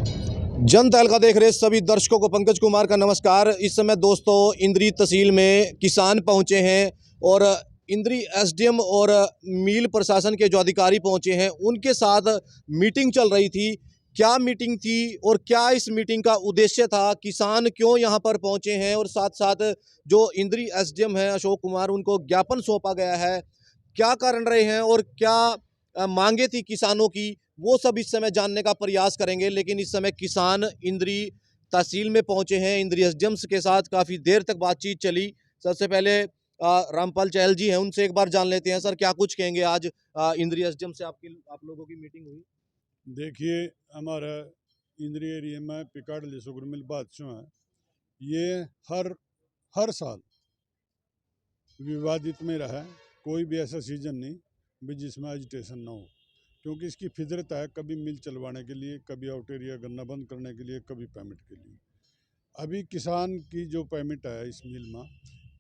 जनता तहलका देख रहे सभी दर्शकों को पंकज कुमार का नमस्कार। इस समय दोस्तों इंद्री तहसील में किसान पहुंचे हैं और इंद्री एसडीएम और मील प्रशासन के जो अधिकारी पहुंचे हैं उनके साथ मीटिंग चल रही थी। क्या मीटिंग थी और क्या इस मीटिंग का उद्देश्य था, किसान क्यों यहां पर पहुंचे हैं और साथ साथ जो इंद्री एसडीएम है अशोक कुमार उनको ज्ञापन सौंपा गया है, क्या कारण रहे हैं और क्या मांगे थी किसानों की, वो सब इस समय जानने का प्रयास करेंगे। लेकिन इस समय किसान इंद्री तहसील में पहुंचे हैं। इंद्री एसडीएम के साथ काफ़ी देर तक बातचीत चली। सबसे पहले रामपाल चहल जी हैं, उनसे एक बार जान लेते हैं। सर, क्या कुछ कहेंगे? आज इंद्री एसडीएम से आप लोगों की मीटिंग हुई? देखिए, हमारा इंद्री एरिया में पिकाडली शुगर मिल बादशाह है। ये हर हर साल विवादित में रहा है। कोई भी ऐसा सीजन नहीं भी जिसमें एजिटेशन ना हो, क्योंकि इसकी फितरत है कभी मिल चलवाने के लिए, कभी आउट एरिया गन्ना बंद करने के लिए, कभी पेमेंट के लिए। अभी किसान की जो पेमेंट है इस मिल में,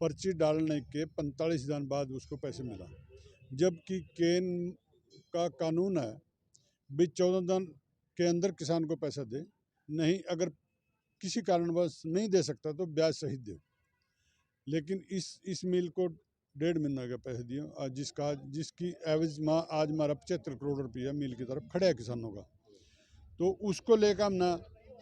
पर्ची डालने के 45 दिन बाद उसको पैसे मिला, जबकि केन का कानून है भी 14 दिन के अंदर किसान को पैसा दे, नहीं अगर किसी कारणवश नहीं दे सकता तो ब्याज सहित दे। लेकिन इस मिल को 1.5 महीना का पैसे दिए, आज जिसकी एवरेज माँ आज हमारा 75 करोड़ रुपया मिल की तरफ खड़ा है किसानों का। तो उसको लेकर हमने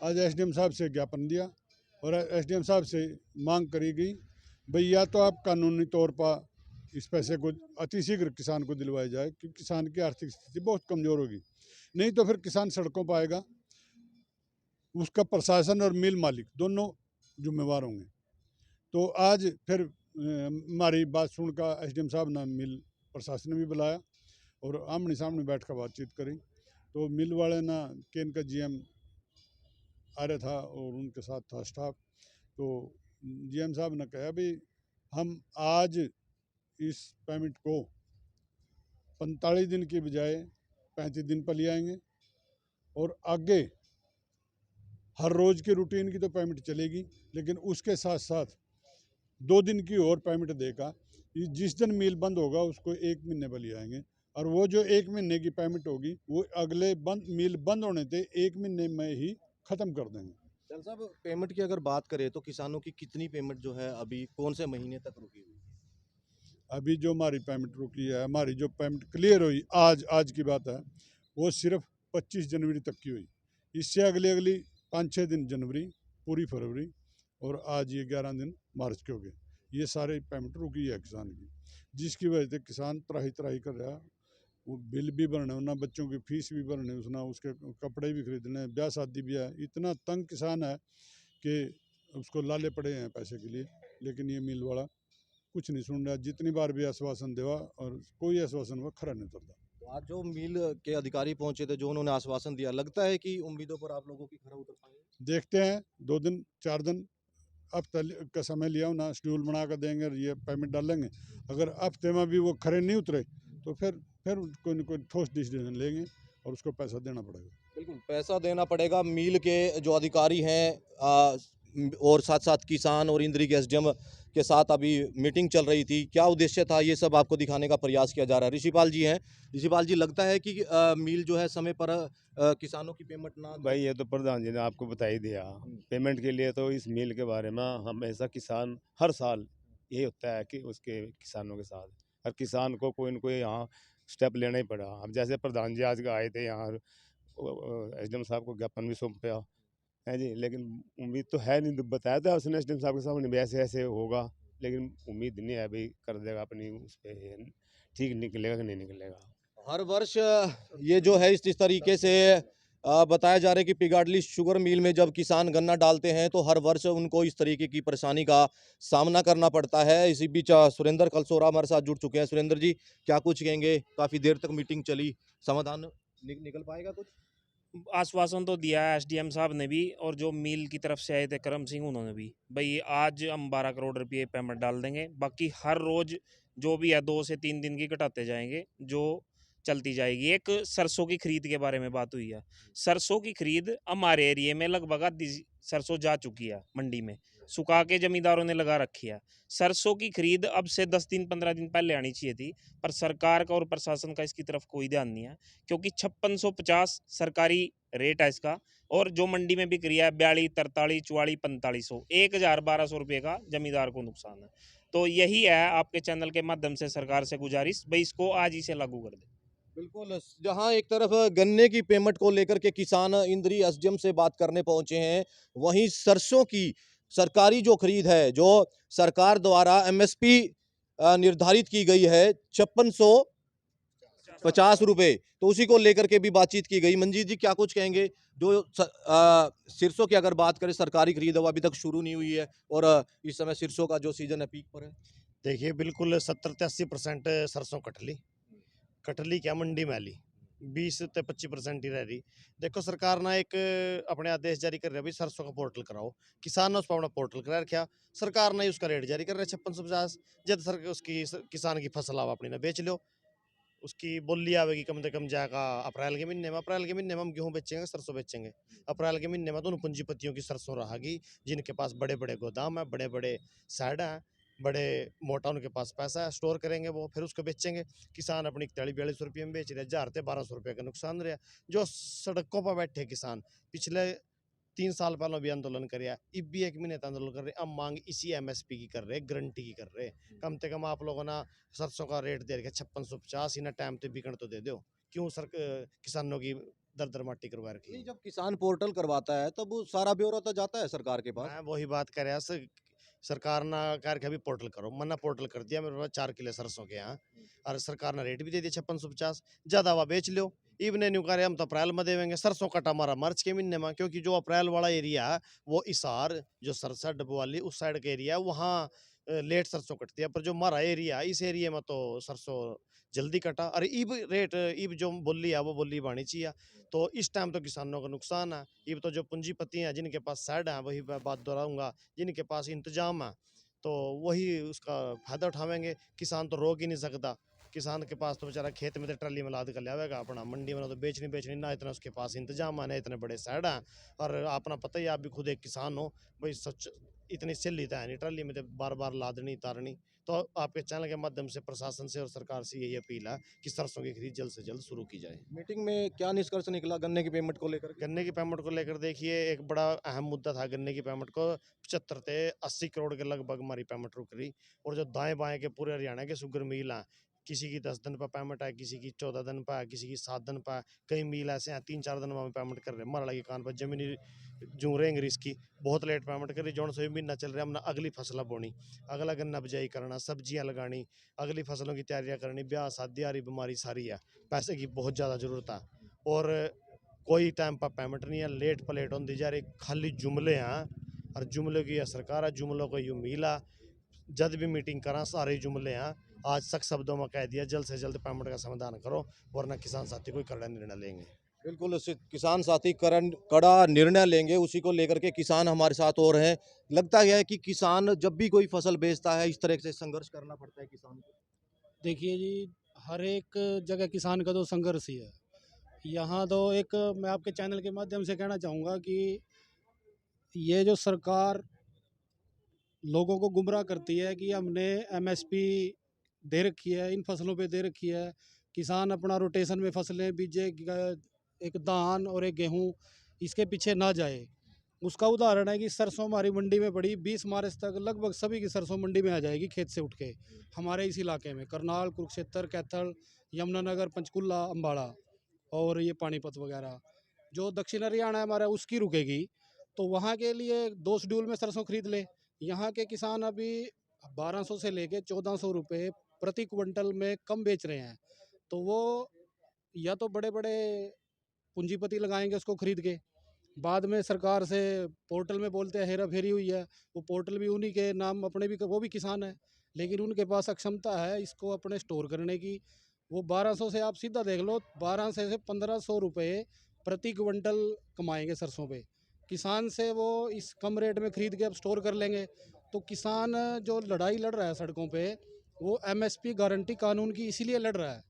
आज एसडीएम साहब से ज्ञापन दिया और एसडीएम साहब से मांग करी गई, भाई या तो आप कानूनी तौर पर इस पैसे को अतिशीघ्र किसान को दिलवाया जाए, क्योंकि किसान की आर्थिक स्थिति बहुत कमज़ोर होगी, नहीं तो फिर किसान सड़कों पर आएगा। उसका प्रशासन और मिल मालिक दोनों जिम्मेवार होंगे। तो आज फिर हमारी बात सुनकर एसडीएम साहब ने मिल प्रशासन ने भी बुलाया और आमने सामने बैठ कर बातचीत करी। तो मिल वाले ना केन का जीएम आ रहा था और उनके साथ था स्टाफ। तो जीएम साहब ने कहा भी हम आज इस पेमेंट को 45 दिन की बजाय 35 दिन पर ले आएंगे और आगे हर रोज़ की रूटीन की तो पेमेंट चलेगी, लेकिन उसके साथ साथ 2 दिन की और पेमेंट देगा। जिस दिन मिल बंद होगा उसको 1 महीने पर ले आएंगे और वो जो 1 महीने की पेमेंट होगी वो अगले मिल बंद होने से 1 महीने में ही ख़त्म कर देंगे। चल साहब, पेमेंट की अगर बात करें तो किसानों की कितनी पेमेंट जो है अभी कौन से महीने तक रुकी हुई? अभी जो हमारी पेमेंट रुकी है, हमारी जो पेमेंट क्लियर हुई आज की बात है, वो सिर्फ 25 जनवरी तक की हुई। इससे अगली 5-6 दिन जनवरी, पूरी फरवरी और आज ये 11 दिन मार्च के हो गए। ये सारे पेमेंट रुकी है किसान की, जिसकी वजह से किसान त्राही त्राही कर रहा है। वो बिल भी भरने, ना बच्चों की फीस भी भरने, उसना उसके कपड़े भी खरीदने, ब्याह शादी भी है। इतना तंग किसान है कि उसको लाले पड़े हैं पैसे के लिए, लेकिन ये मिल वाला कुछ नहीं सुन रहा। जितनी बार भी आश्वासन देवा और कोई आश्वासन वह खरा नहीं उतरता। तो आज जो मील के अधिकारी पहुंचे थे, जो उन्होंने आश्वासन दिया, लगता है कि उम्मीदों पर आप लोगों की खरा उतर पाएंगे? देखते हैं 2 दिन 4 दिन हफ्ता का समय लिया ना, शेड्यूल बना कर देंगे और ये पेमेंट डालेंगे। अगर हफ्ते में भी वो खरे नहीं उतरे तो फिर कोई न कोई ठोस डिसीजन लेंगे और उसको पैसा देना पड़ेगा। बिल्कुल, पैसा देना पड़ेगा। मील के जो अधिकारी हैं और साथ साथ किसान और इंद्री के एसडीएम के साथ अभी मीटिंग चल रही थी। क्या उद्देश्य था, ये सब आपको दिखाने का प्रयास किया जा रहा है। ऋषिपाल जी हैं। ऋषिपाल जी, लगता है कि मील जो है समय पर किसानों की पेमेंट ना भाई ये तो प्रधान जी ने आपको बता ही दिया। पेमेंट के लिए तो इस मिल के बारे में हमेशा किसान हर साल यही होता है कि उसके किसानों के साथ हर किसान को कोई न कोई यहाँ स्टेप लेना ही पड़ा। अब जैसे प्रधान जी आज आए थे यहाँ, एसडीएम साहब को ज्ञापन भी सौंपा है जी, लेकिन उम्मीद तो है नहीं। बताया था उसने एसडीएम साहब के सामने भी ऐसे ऐसे होगा, लेकिन उम्मीद नहीं है भाई कर देगा अपनी उस पर। ठीक निकलेगा कि नहीं निकलेगा। हर वर्ष ये जो है इस तरीके से बताया जा रहा है कि पिगाडली शुगर मिल में जब किसान गन्ना डालते हैं तो हर वर्ष उनको इस तरीके की परेशानी का सामना करना पड़ता है। इसी बीच सुरेंद्र कलसोरा हमारे साथ जुड़ चुके हैं। सुरेंद्र जी, क्या कुछ कहेंगे? काफ़ी देर तक मीटिंग चली, समाधान निकल पाएगा कुछ? आश्वासन तो दिया है एसडीएम साहब ने भी, और जो मिल की तरफ से आए थे करम सिंह, उन्होंने भी भाई आज हम 12 करोड़ रुपये पेमेंट डाल देंगे। बाकी हर रोज जो भी है 2 से 3 दिन की घटाते जाएंगे। जो चलती जाएगी। एक सरसों की खरीद के बारे में बात हुई है। सरसों की खरीद हमारे एरिया में लगभग आधी सरसों जा चुकी है मंडी में, सुखा के जमींदारों ने लगा रखी है। सरसों की खरीद अब से 10 दिन 15 दिन पहले आनी चाहिए थी, पर सरकार का और प्रशासन का इसकी तरफ कोई ध्यान नहीं है, क्योंकि 5650 सरकारी रेट है इसका, और जो मंडी में बिक रही है 42, 43, 44, 4500, 1000-1200 रुपये का जमींदार को नुकसान है। तो यही है आपके चैनल के माध्यम से सरकार से गुजारिश, भाई इसको आज ही से लागू कर दे। बिल्कुल, जहाँ एक तरफ गन्ने की पेमेंट को लेकर के किसान इंद्री एसडीएम से बात करने पहुंचे हैं, वहीं सरसों की सरकारी जो खरीद है, जो सरकार द्वारा एमएसपी निर्धारित की गई है 5650 रुपए, तो उसी को लेकर के भी बातचीत की गई। मंजीत जी, क्या कुछ कहेंगे? जो सरसों की अगर बात करें, सरकारी खरीद है वो अभी तक शुरू नहीं हुई है, और इस समय सरसों का जो सीजन है पीक पर है। देखिए बिल्कुल 70 से 80% सरसों कटली क्या मंडी में ली, 20 से 25% ही रह रही। देखो सरकार ना एक अपने आदेश जारी कर रही है, भाई सरसों का पोर्टल कराओ। किसान ने उस पर अपना पोर्टल करा रखा, सरकार ने उसका रेट जारी कर रहा है 5650। जब सर उसकी किसान की फसल आप अपनी ना बेच लो, उसकी बोली आवेगी कम से कम जाएगा अप्रैल के महीने में। अप्रैल के महीने में हम गेहूँ बेचेंगे, सरसों बेचेंगे। अप्रैल के महीने में तो उन पूंजीपतियों की सरसों रहेगी जिनके पास बड़े बड़े गोदाम है, बड़े बड़े साइड हैं, बड़े मोटा उनके पास पैसा है, स्टोर करेंगे वो, फिर उसको बेचेंगे। किसान अपनी 41-42 रुपये में बेच रहे, 1000-1200 रुपये का नुकसान रहा। जो सड़कों पर बैठे किसान पिछले 3 साल पहले भी आंदोलन करे, अब भी 1 महीने आंदोलन कर रहे, अब मांग इसी एमएसपी की कर रहे, गारंटी की कर रहे। कम से कम आप लोगों ना सरसों का रेट दे रखे 5650, इन्हें टाइम पे बिकन तो दे दो। क्यों सर किसानों की दर माटी करवा रखी? नहीं, जब किसान पोर्टल करवाता है तब वो सारा ब्यौरा तो जाता है सरकार के पास। मैं वही बात कर रहा सरकार ना कर के अभी पोर्टल करो, मना पोर्टल कर दिया मेरे पास 4 किलो सरसों के यहाँ, और सरकार ने रेट भी दे दिया 5650। ज्यादा हुआ बेच लो, इबने न्यू करे हम तो अप्रैल में देवेंगे। सरसों कटा हमारा मार्च के महीने में, क्योंकि जो अप्रैल वाला एरिया है वो इसार जो सरसा डबवाली उस साइड का एरिया है, वहाँ लेट सरसों कटती है। पर जो हमारा एरिया है इस एरिया में तो सरसों जल्दी कटा, और इब रेट इब जो बोली है वो बोली बानी चाहिए। तो इस टाइम तो किसानों का नुकसान है। इब तो जो पूंजीपति हैं जिनके पास साइड है, वही मैं बात दोहराऊंगा, जिनके पास इंतजाम है तो वही उसका फायदा उठावेंगे। किसान तो रोक ही नहीं सकता। किसान के पास तो बेचारा खेत में तो ट्राली में लाद कर लावेगा, अपना मंडी में तो बेचनी ना इतना उसके पास इंतजाम है, ना इतने बड़े साइड हैं। और अपना पता ही, आप भी खुद एक किसान हो भाई, सच इतनी सिल्ली तो है नहीं ट्राली में तो बार बार लादनी तारनी। तो आपके चैनल के माध्यम से प्रशासन से और सरकार से यही अपील है कि सरसों की खरीद जल्द से जल्द शुरू की जाए। मीटिंग में क्या निष्कर्ष निकला गन्ने की पेमेंट को लेकर के? गन्ने की पेमेंट को लेकर देखिए एक बड़ा अहम मुद्दा था गन्ने की पेमेंट को। 75 से 80 करोड़ के लगभग हमारी पेमेंट रुक रही। और जो दाएं बाएं के पूरे हरियाणा के शुगर मिल हैं, किसी की 10 दिन पर पेमेंट है, किसी की 14 दिन पर है, किसी की 7 दिन पर है। कई मिल ऐसे हैं 3-4 दिन में हमें पेमेंट कर रहे हैं। हमारा लगी कान पर जमीनी जू रहेंगे इसकी बहुत लेट पेमेंट कर रही। जौन से महीना चल रहा है, हमने अगली फसल बोनी, अगला गन्ना बिजाई करना, सब्जियां लगानी, अगली फसलों की तैयारियां करनी, ब्याह शादी आ रही, बीमारी सारी है, पैसे की बहुत ज़्यादा ज़रूरत है। और कोई टाइम पर पेमेंट नहीं है, लेट पलेट होती जा रही, खाली जुमले हैं। और जुमले की यह सरकार है, जुमलों को यूँ मिला जब भी मीटिंग करा सारे जुमले हैं। आज सख्त शब्दों में कह दिया जल्द से जल्द पेमेंट का समाधान करो, वरना किसान साथी कोई कड़ा निर्णय लेंगे। बिल्कुल, किसान साथी कड़ा निर्णय लेंगे, उसी को लेकर के किसान हमारे साथ और हैं। लगता है कि किसान जब भी कोई फसल बेचता है इस तरह से संघर्ष करना पड़ता है किसान को। देखिए जी, हर एक जगह किसान का तो संघर्ष ही है। यहाँ तो एक मैं आपके चैनल के माध्यम से कहना चाहूँगा कि ये जो सरकार लोगों को गुमराह करती है कि हमने एमएसपी दे रखी है, इन फसलों पे दे रखी है, किसान अपना रोटेशन में फसलें बीजे, एक धान और एक गेहूँ, इसके पीछे ना जाए। उसका उदाहरण है कि सरसों हमारी मंडी में पड़ी, 20 मार्च तक लगभग सभी की सरसों मंडी में आ जाएगी खेत से उठ के। हमारे इस इलाके में करनाल, कुरुक्षेत्र, कैथल, यमुनानगर, पंचकुला, अम्बाड़ा और ये पानीपत वगैरह, जो दक्षिण हरियाणा है हमारा उसकी रुकेगी। तो वहाँ के लिए 2 शेड्यूल में सरसों खरीद ले। यहाँ के किसान अभी 1200 से लेके 1400 रुपये प्रति क्विंटल में कम बेच रहे हैं। तो वो या तो बड़े बड़े पूंजीपति लगाएंगे उसको खरीद के, बाद में सरकार से पोर्टल में बोलते हैं हेरा फेरी हुई है, वो पोर्टल भी उन्हीं के नाम, अपने भी, वो भी किसान है लेकिन उनके पास अक्षमता है इसको अपने स्टोर करने की। वो 1200 से आप सीधा देख लो, 1200 से 1500 रुपये प्रति क्विंटल कमाएंगे सरसों पे। किसान से वो इस कम रेट में खरीद के अब स्टोर कर लेंगे। तो किसान जो लड़ाई लड़ रहा है सड़कों पे, वो एमएसपी गारंटी कानून की इसीलिए लड़ रहा है।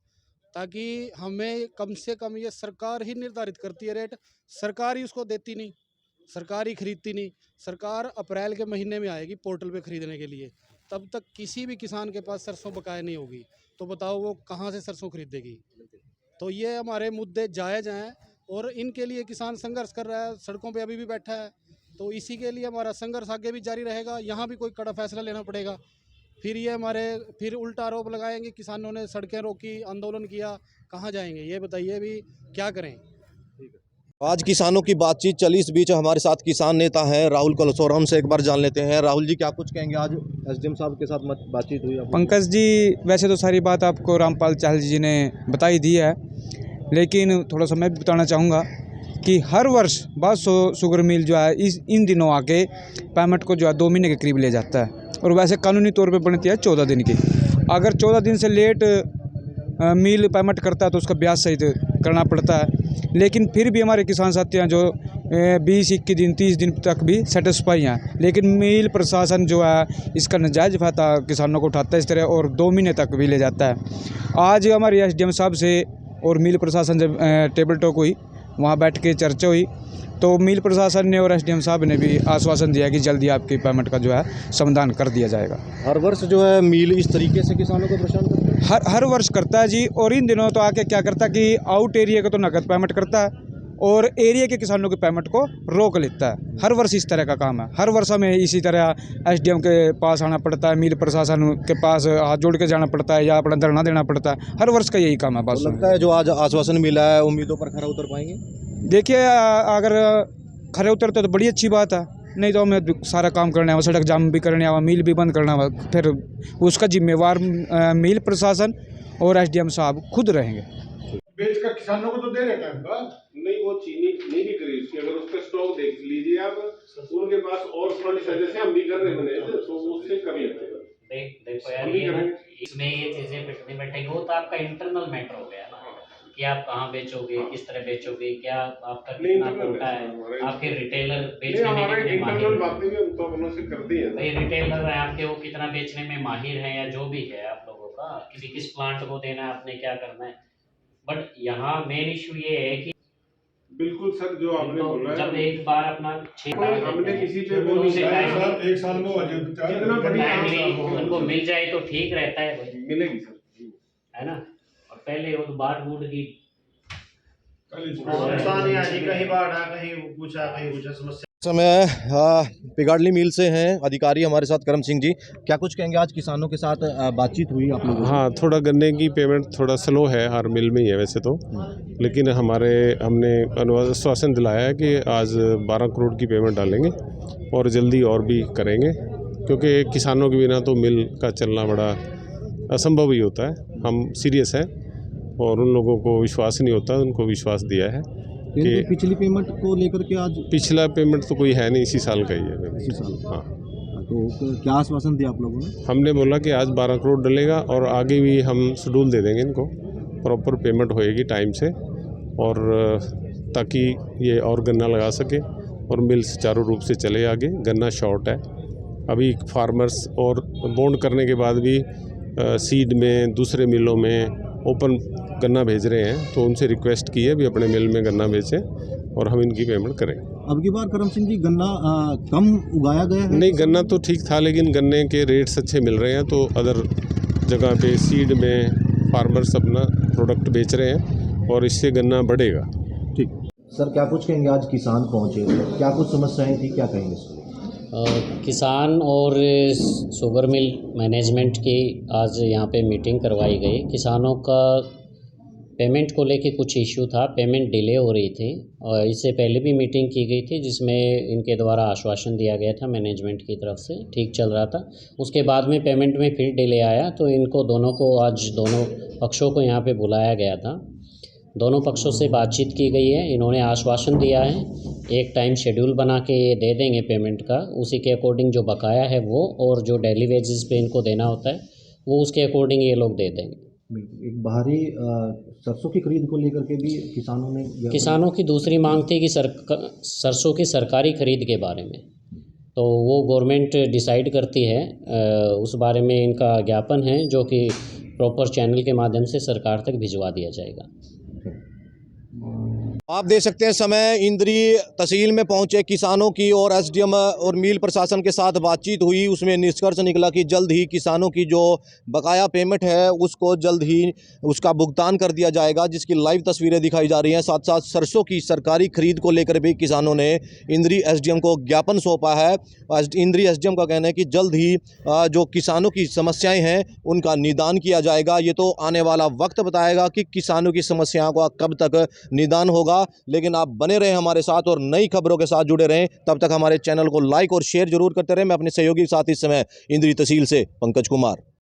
ताकि हमें कम से कम, ये सरकार ही निर्धारित करती है रेट, सरकार ही उसको देती नहीं, सरकार ही खरीदती नहीं। सरकार अप्रैल के महीने में आएगी पोर्टल पे खरीदने के लिए, तब तक किसी भी किसान के पास सरसों बकाया नहीं होगी, तो बताओ वो कहाँ से सरसों खरीदेगी। तो ये हमारे मुद्दे जायज़ हैं और इनके लिए किसान संघर्ष कर रहा है, सड़कों पे अभी भी बैठा है। तो इसी के लिए हमारा संघर्ष आगे भी जारी रहेगा, यहाँ भी कोई कड़ा फैसला लेना पड़ेगा। फिर ये हमारे फिर उल्टा आरोप लगाएंगे, किसानों ने सड़कें रोकी, आंदोलन किया, कहाँ जाएंगे ये बताइए, भी क्या करें। आज किसानों की बातचीत चली, इस बीच हमारे साथ किसान नेता हैं राहुल कलसोरा, हमसे एक बार जान लेते हैं। राहुल जी, क्या कुछ कहेंगे? आज एसडीएम साहब के साथ बातचीत हुई आपकी? पंकज जी, वैसे तो सारी बात आपको रामपाल चाहल जी ने बताई दी है, लेकिन थोड़ा सा मैं भी बताना चाहूँगा कि हर वर्ष 1200 शुगर मिल जो है इन दिनों आके पेमेंट को जो है 2 महीने के करीब ले जाता है, और वैसे कानूनी तौर पे बनती है 14 दिन की। अगर 14 दिन से लेट मिल पेमेंट करता है तो उसका ब्याज सहित करना पड़ता है। लेकिन फिर भी हमारे किसान साथी हैं जो 20-21 दिन 30 दिन तक भी सेटिस्फाई हैं, लेकिन मिल प्रशासन जो है इसका नाजायज़ फ़ायदा किसानों को उठाता है इस तरह, और 2 महीने तक भी ले जाता है। आज हमारे एसडीएम साहब से और मिल प्रशासन से टेबल टॉक हुई, वहाँ बैठ के चर्चा हुई, तो मिल प्रशासन ने और एसडीएम साहब ने भी आश्वासन दिया कि जल्दी आपकी पेमेंट का जो है समाधान कर दिया जाएगा। हर वर्ष जो है मिल इस तरीके से किसानों को परेशान करता है? हर वर्ष करता है जी, और इन दिनों तो आके क्या करता है कि आउट एरिया को तो नकद पेमेंट करता है और एरिया के किसानों के पेमेंट को रोक लेता है। हर वर्ष इस तरह का काम है, हर वर्ष हमें इसी तरह एसडीएम के पास आना पड़ता है, मिल प्रशासन के पास हाथ जोड़ के जाना पड़ता है या अपना धरना देना पड़ता है। हर वर्ष का यही काम है। बस लगता है जो आज आश्वासन मिला है उम्मीदों पर खरा उतर पाएंगे? देखिए, अगर खरे उतरते तो बड़ी अच्छी बात है, नहीं तो हमें सारा काम करना है, सड़क जाम भी करने है, मिल भी बंद करना है, फिर उसका जिम्मेवार मिल प्रशासन और एसडीएम साहब खुद रहेंगे। बेच कर किसानों को तो दे रहे टाइम का नहीं, वो चीनी नहीं बिक रही उसकी। अगर उसका स्टॉक देख लीजिए आप, उनके पास और फंड है, जैसे हम भी कर रहे हैं, तो उससे कमी है। देखो यार, ये इसमें ये चीजें पिटनी बैठेगी, वो तो आपका इंटरनल मैटर हो गया ना, कि आप कहाँ बेचोगे, किस तरह बेचोगे, क्या आपका कितना कोटा है, आपके रिटेलर बेचने में कितने माहिर हैं, बातें भी हम तो अपनों से करते हैं। भाई रिटेलर है आपके, वो कितना बेचने में माहिर हैं या जो भी है आप लोगों का, किस प्लांट को देना है, आपने क्या करना है। बट यहाँ मेन इशू ये है कि बिल्कुल सर, जो आपने बोला है, जब एक बार अपना हमने किसी पे एक साल में उनको मिल जाए तो ठीक रहता है भाई, मिलेगी सर, है ना। और पहले वो बाढ़ बूढ़ की कहीं बाढ़ आ, कहीं कुछ आ, कहीं कुछ समस्या। समय पिगाडली मिल से हैं अधिकारी हमारे साथ करम सिंह जी, क्या कुछ कहेंगे? आज किसानों के साथ बातचीत हुई आप लोगों की? हाँ, थोड़ा गन्ने की पेमेंट थोड़ा स्लो है, हर मिल में ही है वैसे तो, लेकिन हमने आश्वासन दिलाया है कि आज 12 करोड़ की पेमेंट डालेंगे और जल्दी और भी करेंगे, क्योंकि किसानों के बिना तो मिल का चलना बड़ा असंभव ही होता है। हम सीरियस हैं और उन लोगों को विश्वास नहीं होता, उनको विश्वास दिया है कि पिछली पेमेंट को लेकर के आज पिछला पेमेंट तो कोई है नहीं, इसी साल का ही है। इसी साल? हाँ, तो क्या आश्वासन दिया आप लोगों ने? हमने बोला कि आज 12 करोड़ डलेगा और आगे भी हम शेड्यूल दे देंगे इनको, प्रॉपर पेमेंट होएगी टाइम से, और ताकि ये और गन्ना लगा सके और मिल सुचारू रूप से चले आगे। गन्ना शॉर्ट है अभी फार्मर्स, और बॉन्ड करने के बाद भी सीड में दूसरे मिलों में ओपन गन्ना भेज रहे हैं, तो उनसे रिक्वेस्ट की है भी अपने मिल में गन्ना बेचें और हम इनकी पेमेंट करें। अब की बार करम सिंह जी गन्ना कम उगाया गया है? नहीं, गन्ना तो ठीक था, लेकिन गन्ने के रेट्स अच्छे मिल रहे हैं, तो अदर जगह पे सीड में फार्मर्स अपना प्रोडक्ट बेच रहे हैं और इससे गन्ना बढ़ेगा। ठीक सर, क्या कुछ कहेंगे? आज किसान पहुँचे, क्या कुछ समस्याएँ थी, क्या कहेंगे इसको? किसान और शुगर मिल मैनेजमेंट की आज यहाँ पे मीटिंग करवाई गई। किसानों का पेमेंट को लेके कुछ इश्यू था, पेमेंट डिले हो रही थी, और इससे पहले भी मीटिंग की गई थी जिसमें इनके द्वारा आश्वासन दिया गया था मैनेजमेंट की तरफ से, ठीक चल रहा था। उसके बाद में पेमेंट में फिर डिले आया, तो इनको दोनों को आज दोनों पक्षों को यहाँ पे बुलाया गया था। दोनों पक्षों से बातचीत की गई है, इन्होंने आश्वासन दिया है एक टाइम शेड्यूल बना के ये दे देंगे पेमेंट का, उसी के अकॉर्डिंग जो बकाया है वो, और जो डेली वेजेस पे इनको देना होता है वो उसके अकॉर्डिंग ये लोग दे देंगे। एक बाहरी सरसों की खरीद को लेकर के भी किसानों की दूसरी मांग थी कि सरसों की सरकारी खरीद के बारे में, तो वो गवर्नमेंट डिसाइड करती है, उस बारे में इनका ज्ञापन है जो कि प्रॉपर चैनल के माध्यम से सरकार तक भिजवा दिया जाएगा। आप देख सकते हैं समय इंद्री तहसील में पहुंचे किसानों की और एसडीएम और मील प्रशासन के साथ बातचीत हुई। उसमें निष्कर्ष निकला कि जल्द ही किसानों की जो बकाया पेमेंट है उसको जल्द ही उसका भुगतान कर दिया जाएगा, जिसकी लाइव तस्वीरें दिखाई जा रही हैं। साथ साथ सरसों की सरकारी खरीद को लेकर भी किसानों ने इंद्री एसडीएम को ज्ञापन सौंपा है। इंद्री एसडीएम का कहना है कि जल्द ही जो किसानों की समस्याएं हैं उनका निदान किया जाएगा। ये तो आने वाला वक्त बताएगा कि किसानों की समस्याओं का कब तक निदान होगा, लेकिन आप बने रहें हमारे साथ और नई खबरों के साथ जुड़े रहें। तब तक हमारे चैनल को लाइक और शेयर जरूर करते रहें। मैं अपने सहयोगी के साथ इस समय इंद्री तहसील से पंकज कुमार।